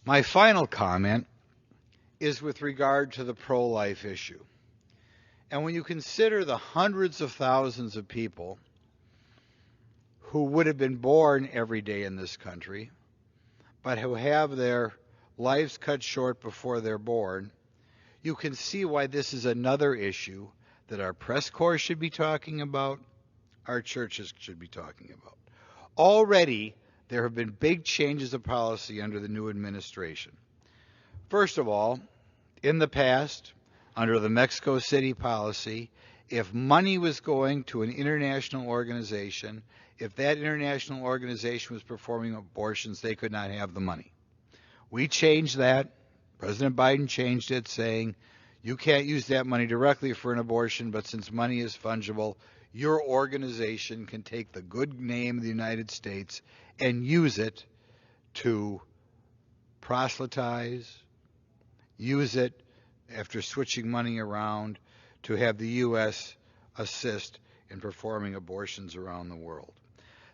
My final comment is with regard to the pro-life issue. And when you consider the hundreds of thousands of people who would have been born every day in this country, but who have their lives cut short before they're born, you can see why this is another issue that our press corps should be talking about, our churches should be talking about. Already, there have been big changes of policy under the new administration. First of all, in the past, under the Mexico City policy, if money was going to an international organization, if that international organization was performing abortions, they could not have the money. We changed that. President Biden changed it, saying you can't use that money directly for an abortion, but since money is fungible, your organization can take the good name of the United States and use it to proselytize, use it after switching money around to have the U.S. assist in performing abortions around the world.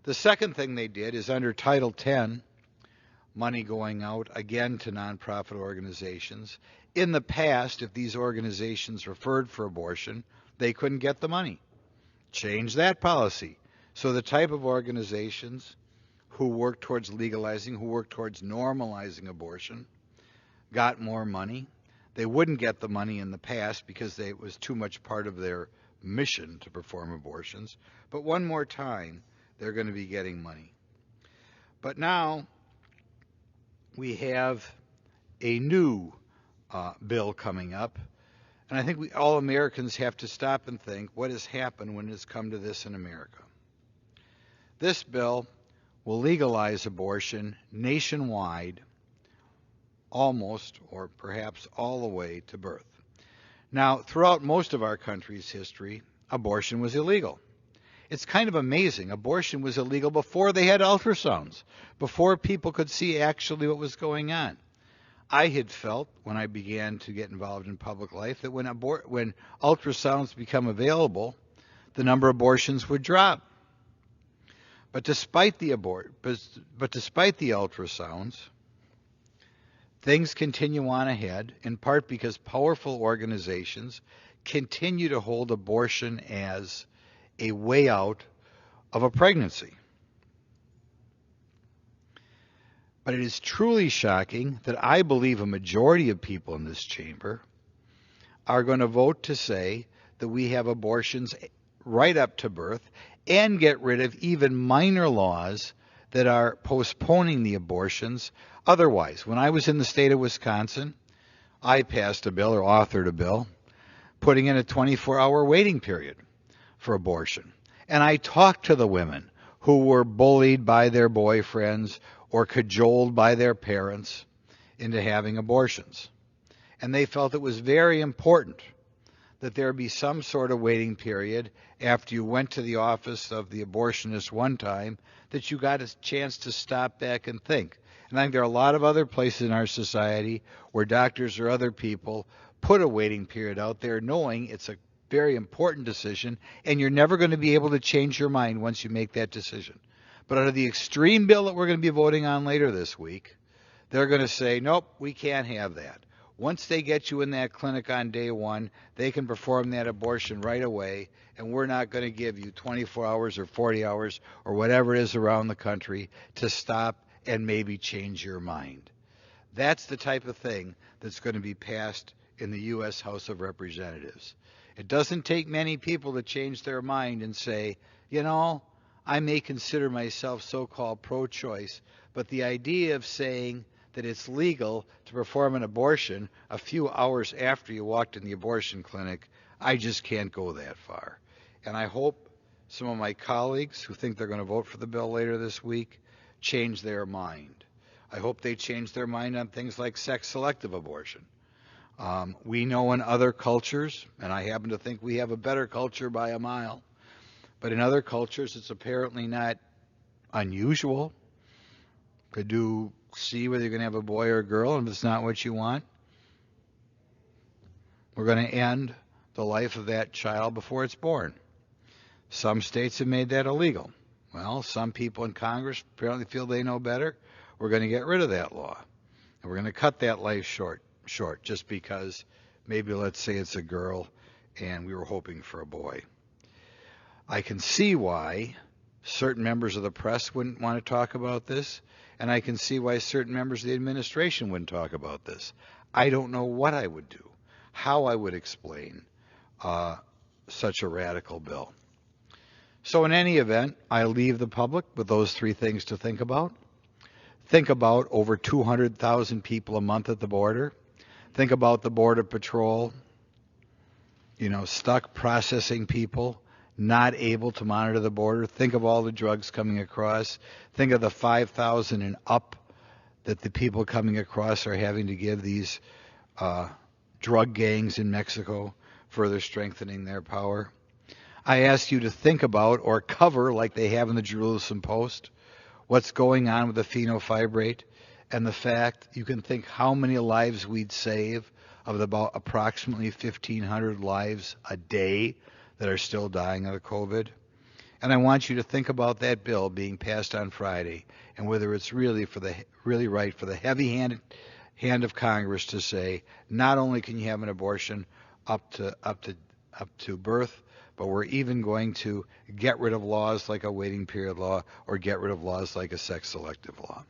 The second thing they did is under Title X, money going out again to nonprofit organizations. In the past, if these organizations referred for abortion, they couldn't get the money. Change that policy. So the type of organizations who work towards legalizing, who work towards normalizing abortion, got more money. They wouldn't get the money in the past because it was too much part of their mission to perform abortions. But one more time, they're going to be getting money. But now we have a new bill coming up. And I think all Americans have to stop and think what has happened when it's come to this in America. This bill will legalize abortion nationwide, almost or perhaps all the way to birth. Now, throughout most of our country's history, abortion was illegal. It's kind of amazing. Abortion was illegal before they had ultrasounds, before people could see actually what was going on. I had felt when I began to get involved in public life that when ultrasounds become available, the number of abortions would drop. But despite the ultrasounds, things continue on ahead, in part because powerful organizations continue to hold abortion as a way out of a pregnancy. But it is truly shocking that I believe a majority of people in this chamber are going to vote to say that we have abortions right up to birth and get rid of even minor laws that are postponing the abortions otherwise. When I was in the state of Wisconsin, I passed a bill or authored a bill putting in a 24-hour waiting period for abortion. And I talked to the women who were bullied by their boyfriends or cajoled by their parents into having abortions. And they felt it was very important that there be some sort of waiting period after you went to the office of the abortionist one time, that you got a chance to stop back and think. And I think there are a lot of other places in our society where doctors or other people put a waiting period out there knowing it's a very important decision and you're never going to be able to change your mind once you make that decision. But under the extreme bill that we're going to be voting on later this week, they're going to say, nope, we can't have that. Once they get you in that clinic on day one, they can perform that abortion right away, and we're not going to give you 24 hours or 40 hours or whatever it is around the country to stop and maybe change your mind. That's the type of thing that's going to be passed in the U.S. House of Representatives. It doesn't take many people to change their mind and say, you know, I may consider myself so-called pro-choice, but the idea of saying that it's legal to perform an abortion a few hours after you walked in the abortion clinic, I just can't go that far. And I hope some of my colleagues who think they're going to vote for the bill later this week change their mind. I hope they change their mind on things like sex-selective abortion. We know in other cultures, and I happen to think we have a better culture by a mile, but in other cultures it's apparently not unusual to see whether you're going to have a boy or a girl, and if it's not what you want, we're going to end the life of that child before it's born. Some states have made that illegal. Well, some people in Congress apparently feel they know better. We're going to get rid of that law. And we're going to cut that life short just because maybe let's say it's a girl and we were hoping for a boy. I can see why certain members of the press wouldn't want to talk about this, and I can see why certain members of the administration wouldn't talk about this. I don't know what I would do, how I would explain such a radical bill. So in any event, I leave the public with those three things to think about. Think about over 200,000 people a month at the border. Think about the Border Patrol, stuck processing people, not able to monitor the border. Think of all the drugs coming across. Think of the 5,000 and up that the people coming across are having to give these drug gangs in Mexico, further strengthening their power. I ask you to think about or cover, like they have in the Jerusalem Post, what's going on with the phenofibrate and the fact you can think how many lives we'd save of about approximately 1,500 lives a day that are still dying of the COVID. And I want you to think about that bill being passed on Friday and whether it's really right for the heavy hand of Congress to say not only can you have an abortion up to birth, but we're even going to get rid of laws like a waiting period law or get rid of laws like a sex selective law.